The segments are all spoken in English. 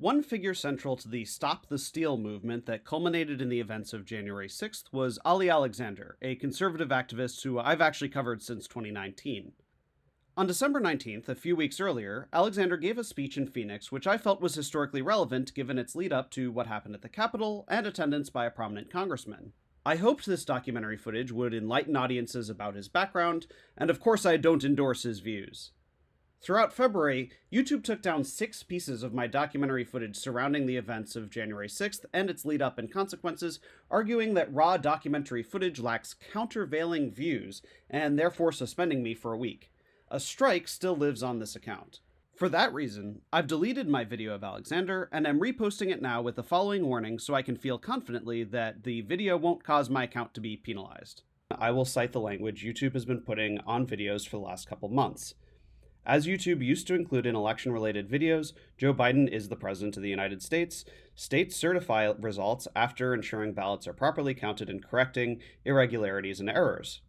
One figure central to the Stop the Steal movement that culminated in the events of January 6th was Ali Alexander, a conservative activist who I've actually covered since 2019. On December 19th, a few weeks earlier, Alexander gave a speech in Phoenix which I felt was historically relevant given its lead up to what happened at the Capitol and attendance by a prominent congressman. I hoped this documentary footage would enlighten audiences about his background, and of course I don't endorse his views. Throughout February, YouTube took down 6 pieces of my documentary footage surrounding the events of January 6th and its lead-up and consequences, arguing that raw documentary footage lacks countervailing views, and therefore suspending me for a week. A strike still lives on this account. For that reason, I've deleted my video of Alexander, and am reposting it now with the following warning so I can feel confidently that the video won't cause my account to be penalized. I will cite the language YouTube has been putting on videos for the last couple months. As YouTube used to include in election-related videos, Joe Biden is the President of the United States. States certify results after ensuring ballots are properly counted and correcting irregularities and errors.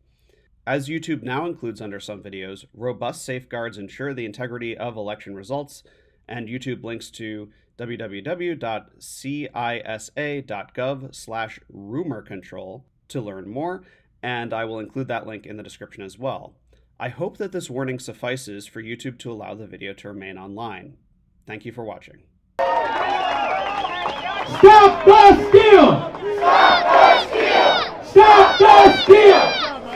As YouTube now includes under some videos, robust safeguards ensure the integrity of election results, and YouTube links to www.cisa.gov/rumor-control to learn more, and I will include that link in the description as well. I hope that this warning suffices for YouTube to allow the video to remain online. Thank you for watching. Stop the steal! Stop the steal! Stop the steal!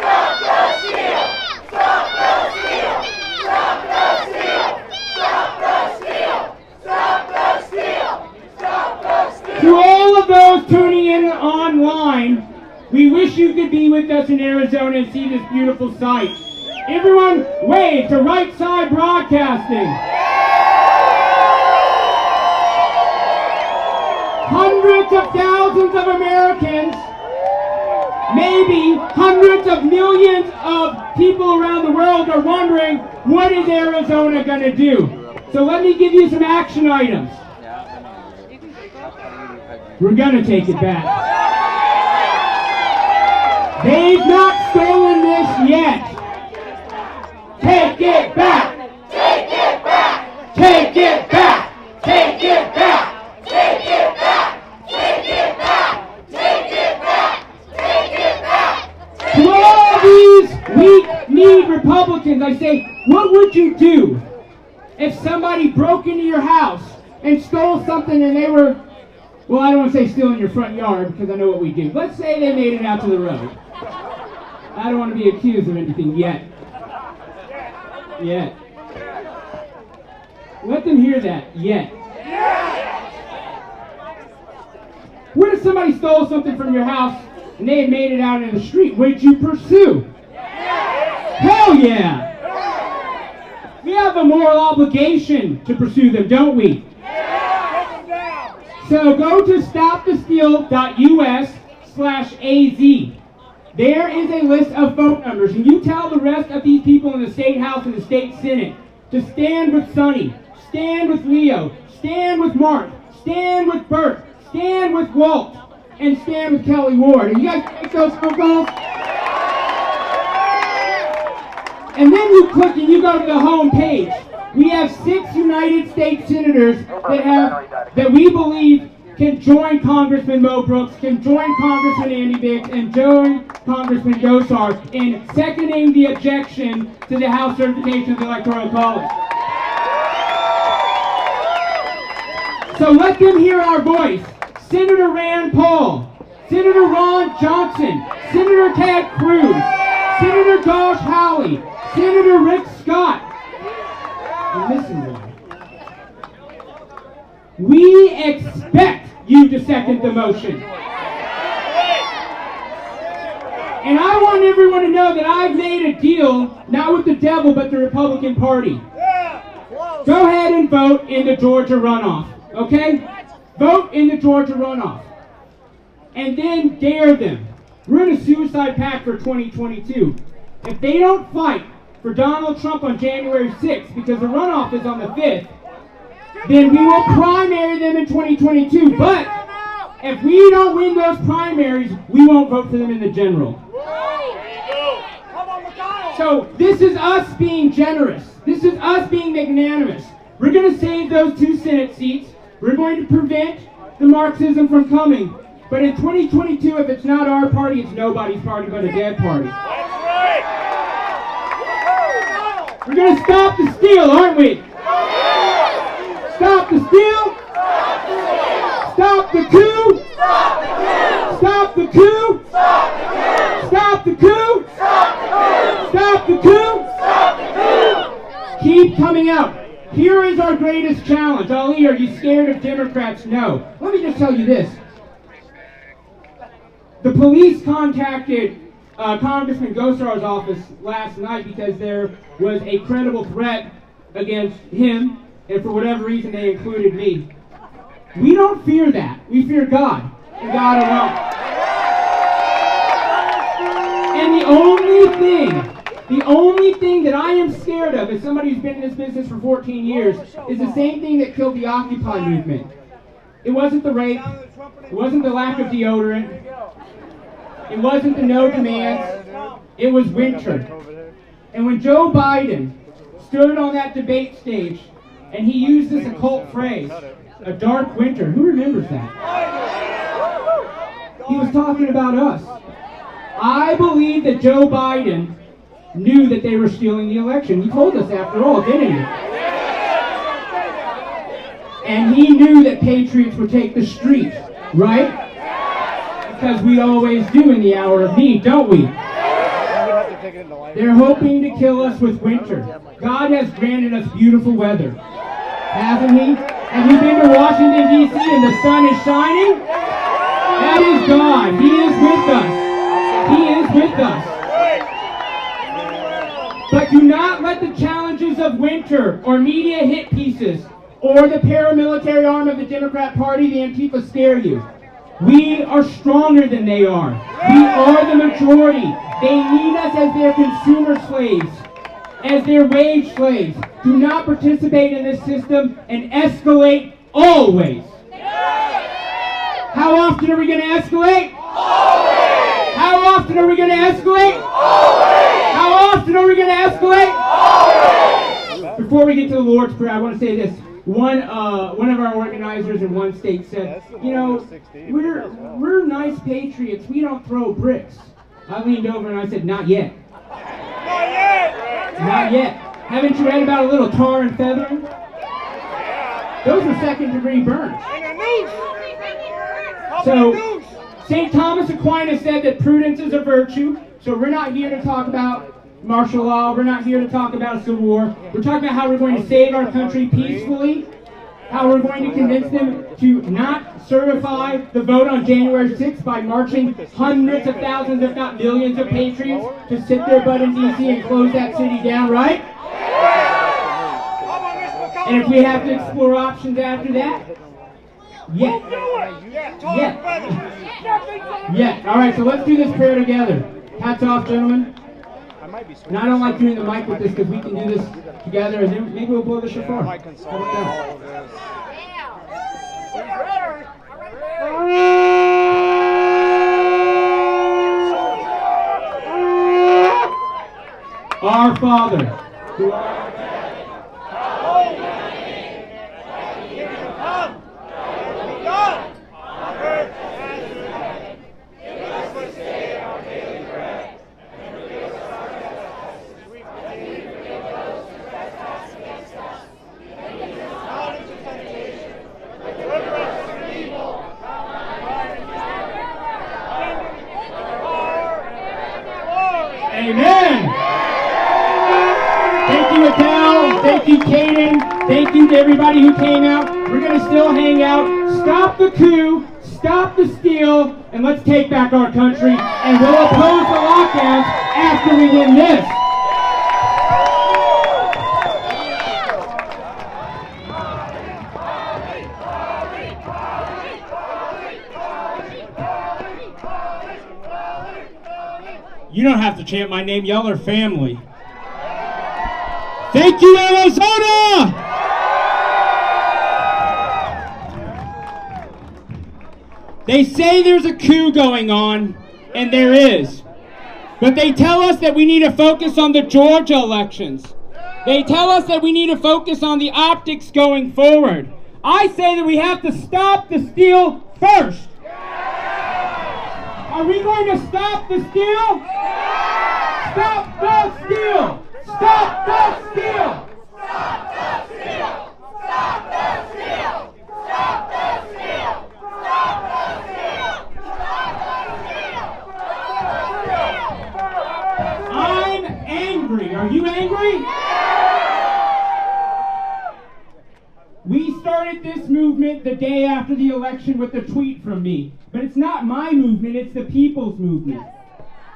Stop the steal! Stop the steal! Stop the steal! Stop the steal! Stop the steal! Stop the steal! To all of those tuning in online, we wish you could be with us in Arizona and see this beautiful sight. Everyone wave to Right Side Broadcasting. Hundreds of thousands of Americans, maybe hundreds of millions of people around the world are wondering, what is Arizona going to do? So let me give you some action items. We're going to take it back. They've not stolen this yet. Take it back! Take it back! Take it back! Take it back! Take it back! Take it back! Take it back! Take it back! To all these weak-kneed Republicans, I say, what would you do if somebody broke into your house and stole something and they were, well, I don't want to say stealing your front yard because I know what we do. Let's say they made it out to the road. I don't want to be accused of anything yet. Yet. Let them hear that. Yet. What if somebody stole something from your house and they had made it out in the street? Would you pursue? Hell yeah! We have a moral obligation to pursue them, don't we? So go to stopthesteal.us/AZ. There is a list of phone numbers, and you tell the rest of these people in the State House and the State Senate to stand with Sonny, stand with Leo, stand with Mark, stand with Bert, stand with Walt, and stand with Kelly Ward. And you guys take those phone calls? And then you click and you go to the home page. We have 6 United States senators that we believe can join Congressman Mo Brooks, can join Congressman Andy Biggs, and join Congressman Gosar in seconding the objection to the House certification of the Electoral College. So let them hear our voice. Senator Rand Paul, Senator Ron Johnson, Senator Ted Cruz, Senator Josh Hawley, Senator Rick Scott. And listen to me. We expect you to second the motion. And I want everyone to know that I've made a deal, not with the devil, but the Republican Party. Go ahead and vote in the Georgia runoff, okay? Vote in the Georgia runoff. And then dare them. We're in a suicide pact for 2022. If they don't fight for Donald Trump on January 6th, because the runoff is on the 5th, then we will primary them in 2022. But if we don't win those primaries, we won't vote for them in the general. So this is us being generous. This is us being magnanimous. We're going to save those 2 Senate seats. We're going to prevent the Marxism from coming. But in 2022, if it's not our party, it's nobody's party but a dead party. We're going to stop the steal, aren't we? Stop the steal. Stop the coup. Stop the coup. Stop the coup. Stop the coup. Keep coming out. Here is our greatest challenge. Ali, are you scared of Democrats? No. Let me just tell you this. The police contacted Congressman Gosar's office last night because there was a credible threat against him, and for whatever reason they included me. We don't fear that. We fear God, and God alone. And the only thing that I am scared of, as somebody who's been in this business for 14 years, is the same thing that killed the Occupy movement. It wasn't the rape. It wasn't the lack of deodorant. It wasn't the no demands. It was winter. And when Joe Biden stood on that debate stage and he used this occult phrase, a dark winter, who remembers that? He was talking about us. I believe that Joe Biden knew that they were stealing the election. He told us after all, didn't he? And he knew that patriots would take the street, right? Because we always do in the hour of need, don't we? They're hoping to kill us with winter. God has granted us beautiful weather, hasn't he? Have you been to Washington, D.C. and the sun is shining? That is God. He is with us. He is with us. But do not let the challenges of winter or media hit pieces or the paramilitary arm of the Democrat Party, the Antifa, scare you. We are stronger than they are. We are the majority. They need us as their consumer slaves, as their wage slaves. Do not participate in this system and escalate always. How often are we going to escalate? Always. How often are we going to escalate? Always. How often are we going to escalate? Always. Before we get to the Lord's Prayer, I want to say this. One of our organizers in one state said, you know, we're nice patriots. We don't throw bricks. I leaned over and I said, not yet. Not yet. Not yet. Haven't you read about a little tar and feathering? Those are second-degree burns. So, St. Thomas Aquinas said that prudence is a virtue. So we're not here to talk about martial law. We're not here to talk about civil war. We're talking about how we're going to save our country peacefully, how we're going to convince them to not certify the vote on January 6th by marching hundreds of thousands, if not millions of patriots to sit their butt in D.C. and close that city down, right? And if we have to explore options after that, yeah. All right, so let's do this prayer together. Hats off, gentlemen. And I don't like doing the mic with this because we can do this together, and then maybe we'll blow the shofar. How about that? Our Father, who art in heaven, hallowed be thy name. Thy kingdom come, thy will be done, on earth as it is in heaven. Give us this day our daily bread, and forgive us our trespasses, as we forgive those who trespass against us. And lead us not into temptation, but deliver us from evil. For thine is the kingdom, the power, and the glory. Amen. Thank you, Adele. Thank you, Kaden. Thank you to everybody who came out. We're going to still hang out. Stop the coup. Stop the steal. And let's take back our country. And we'll oppose the lockdowns after we win this. You don't have to chant my name. Y'all are family. Thank you, Arizona! They say there's a coup going on, and there is. But they tell us that we need to focus on the Georgia elections. They tell us that we need to focus on the optics going forward. I say that we have to stop the steal first. Are we going to stop the steal? Stop the steal! Stop the steal! Stop the steal! Stop the steal! Stop the steal! Stop the steal! Stop the steal! I'm angry. Are you angry? We started this movement the day after the election with a tweet from me. But it's not my movement, it's the people's movement.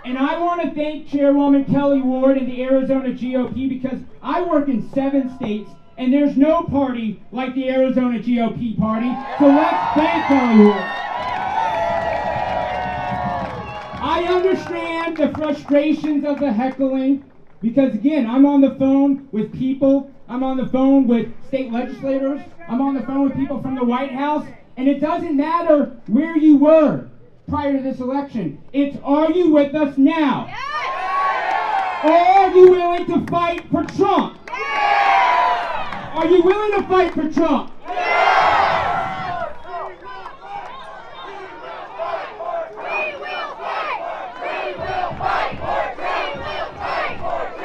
And I want to thank Chairwoman Kelly Ward and the Arizona GOP because I work in 7 states and there's no party like the Arizona GOP party. So let's thank Kelly Ward. I understand the frustrations of the heckling because, again, I'm on the phone with people. I'm on the phone with state legislators. I'm on the phone with people from the White House. And it doesn't matter where you were prior to this election. It's, are you with us now? Yes! Or are you willing to fight for Trump? Yes! Are you willing to fight for Trump? Yes! We will fight! We will fight for Trump!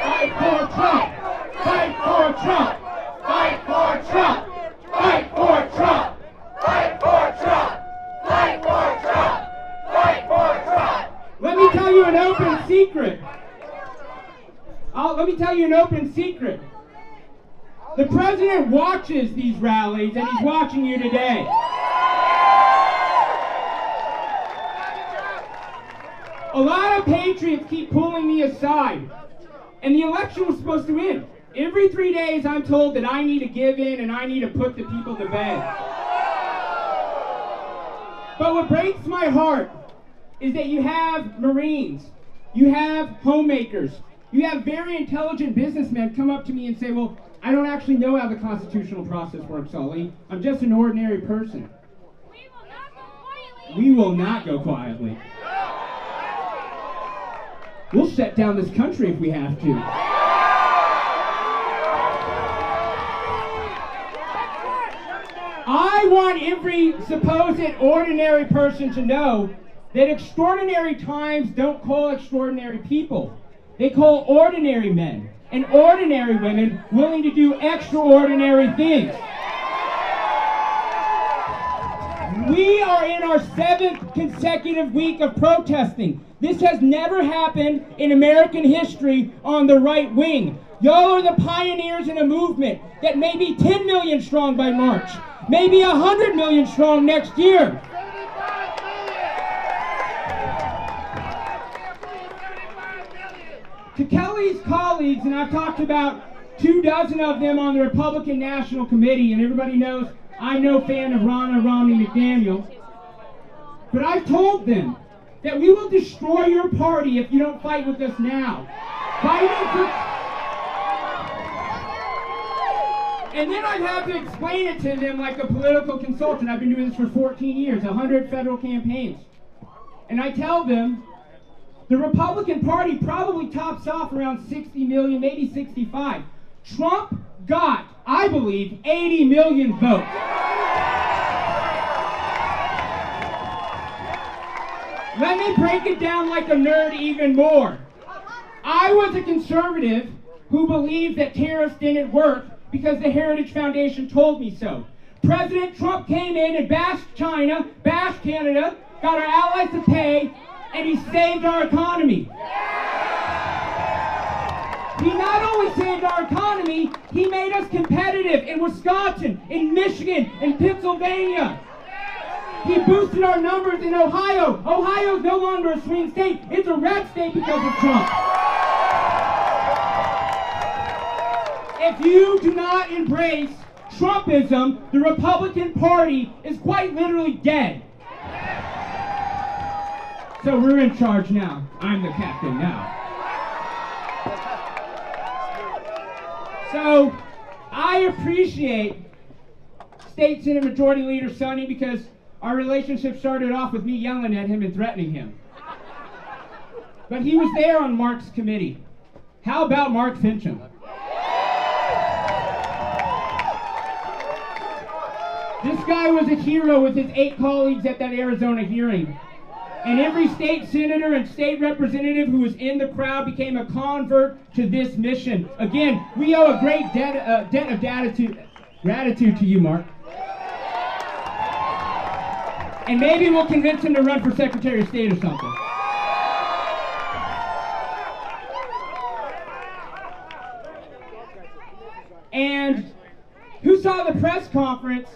Fight for Trump! Fight for Trump! Fight for Trump! Fight for Trump! Fight for Trump! Fight for Trump! Fight for Trump! Let me tell you an open secret. Let me tell you an open secret. The president watches these rallies, and he's watching you today. A lot of patriots keep pulling me aside, and the election was supposed to end. Every 3 days, I'm told that I need to give in and I need to put the people to bed. But what breaks my heart is that you have Marines, you have homemakers, you have very intelligent businessmen come up to me and say, well, I don't actually know how the constitutional process works, Ollie. I'm just an ordinary person. We will not go quietly. We'll shut down this country if we have to. I want every supposed ordinary person to know that extraordinary times don't call extraordinary people. They call ordinary men and ordinary women willing to do extraordinary things. We are in our 7th consecutive week of protesting. This has never happened in American history on the right wing. Y'all are the pioneers in a movement that may be 10 million strong by March, maybe 100 million strong next year. To Kelly's colleagues, and I've talked about 24 of them on the Republican National Committee, and everybody knows I'm no fan of Ronna Romney McDaniel, but I've told them that we will destroy your party if you don't fight with us now. Fighting for... And then I'd have to explain it to them like a political consultant. I've been doing this for 14 years, 100 federal campaigns. And I tell them, the Republican Party probably tops off around 60 million, maybe 65. Trump got, I believe, 80 million votes. Let me break it down like a nerd even more. I was a conservative who believed that tariffs didn't work because the Heritage Foundation told me so. President Trump came in and bashed China, bashed Canada, got our allies to pay, and he saved our economy. He not only saved our economy, he made us competitive in Wisconsin, in Michigan, in Pennsylvania. He boosted our numbers in Ohio. Ohio is no longer a swing state. It's a red state because of Trump. If you do not embrace Trumpism, the Republican Party is quite literally dead. So we're in charge now. I'm the captain now. So I appreciate State Senate Majority Leader Sonny because our relationship started off with me yelling at him and threatening him. But he was there on Mark's committee. How about Mark Fincham? guy was a hero with his 8 colleagues at that Arizona hearing. And every state senator and state representative who was in the crowd became a convert to this mission. Again, we owe a great debt of gratitude to you, Mark. And maybe we'll convince him to run for Secretary of State or something. And who saw the press conference?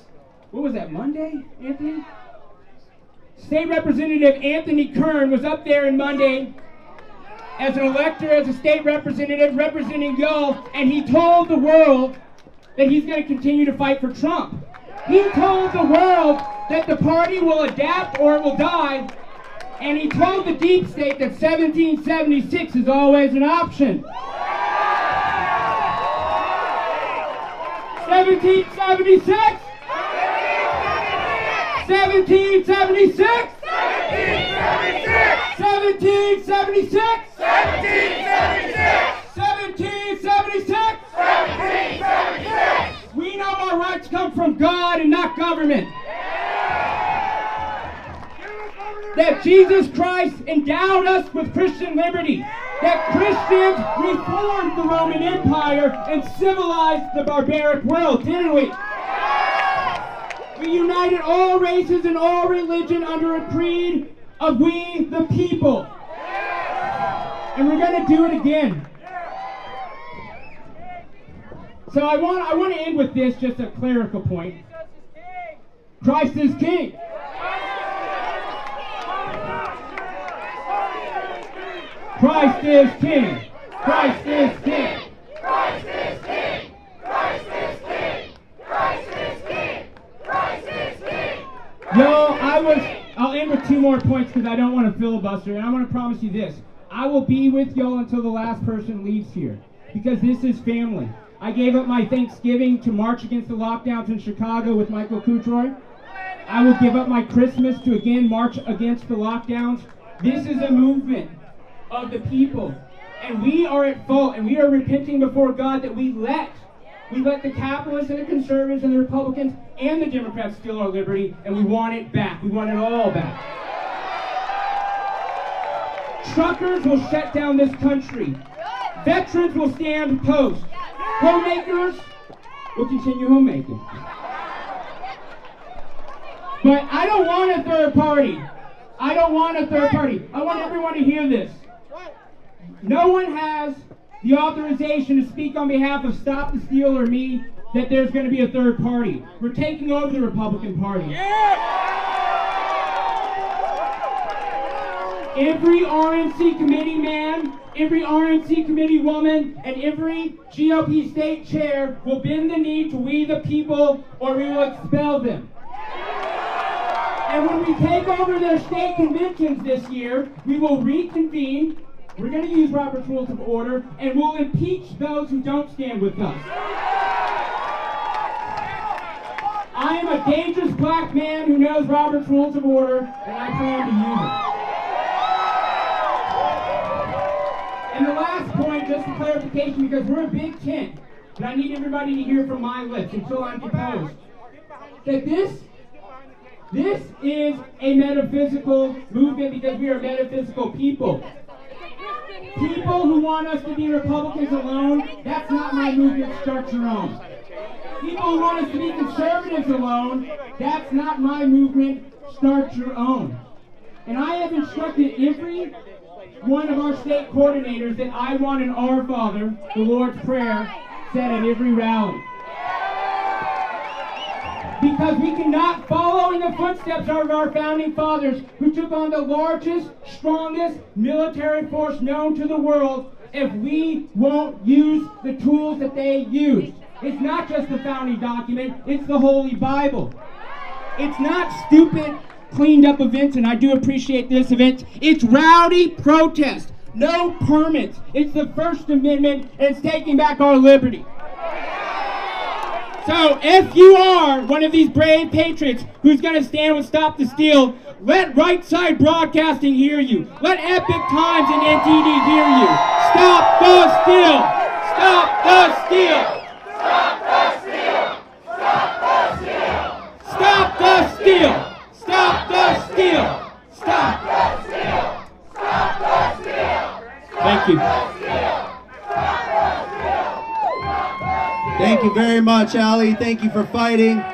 What was that, Monday, Anthony? State Representative Anthony Kern was up there on Monday as an elector, as a state representative representing y'all, and he told the world that he's going to continue to fight for Trump. He told the world that the party will adapt or it will die, and he told the deep state that 1776 is always an option. 1776! 1776! 1776! 1776! We know our rights come from God and not government. That Jesus Christ endowed us with Christian liberty. That Christians reformed the Roman Empire and civilized the barbaric world, didn't we? We united all races and all religion under a creed of we the people. And we're going to do it again. So I want to end with this, just a clerical point. Christ is King. Christ is King. Christ is King. Christ is King. Christ is King. Christ is King. Christ is King. Y'all, I'll end with 2 more points because I don't want to filibuster, and I want to promise you this. I will be with y'all until the last person leaves here, because this is family. I gave up my Thanksgiving to march against the lockdowns in Chicago with Michael Kutroy. I will give up my Christmas to again march against the lockdowns. This is a movement of the people, and we are at fault, and we are repenting before God that we let the capitalists and the conservatives and the Republicans and the Democrats steal our liberty, and we want it back. We want it all back. Truckers will shut down this country. Veterans will stand post. Homemakers will continue homemaking. But I don't want a third party. I don't want a third party. I want everyone to hear this. No one has the authorization to speak on behalf of Stop the Steal or me that there's going to be a third party. We're taking over the Republican Party. Every RNC committee man, every RNC committee woman, and every GOP state chair will bend the knee to we the people, or we will expel them. And when we take over their state conventions this year, we will reconvene. We're going to use Robert's Rules of Order, and we'll impeach those who don't stand with us. I am a dangerous black man who knows Robert's Rules of Order, and I plan to use it. And the last point, just for clarification, because we're a big tent, and I need everybody to hear from my lips until I'm composed, that this is a metaphysical movement because we are metaphysical people. People who want us to be Republicans alone, that's not my movement, start your own. People who want us to be conservatives alone, that's not my movement, start your own. And I have instructed every one of our state coordinators that I want an Our Father, the Lord's Prayer, said at every rally. Because we cannot follow in the footsteps of our founding fathers who took on the largest, strongest military force known to the world if we won't use the tools that they used. It's not just the founding document, it's the Holy Bible. It's not stupid, cleaned up events, and I do appreciate this event. It's rowdy protest, no permits. It's the First Amendment, and it's taking back our liberty. So if you are one of these brave patriots who's going to stand with Stop the Steal, let Right Side Broadcasting hear you. Let Epic Times and NTD hear you. Stop the steal! Stop the steal! Stop the steal! Stop the steal! Stop Thank you. Thank you very much, Ali. Thank you for fighting.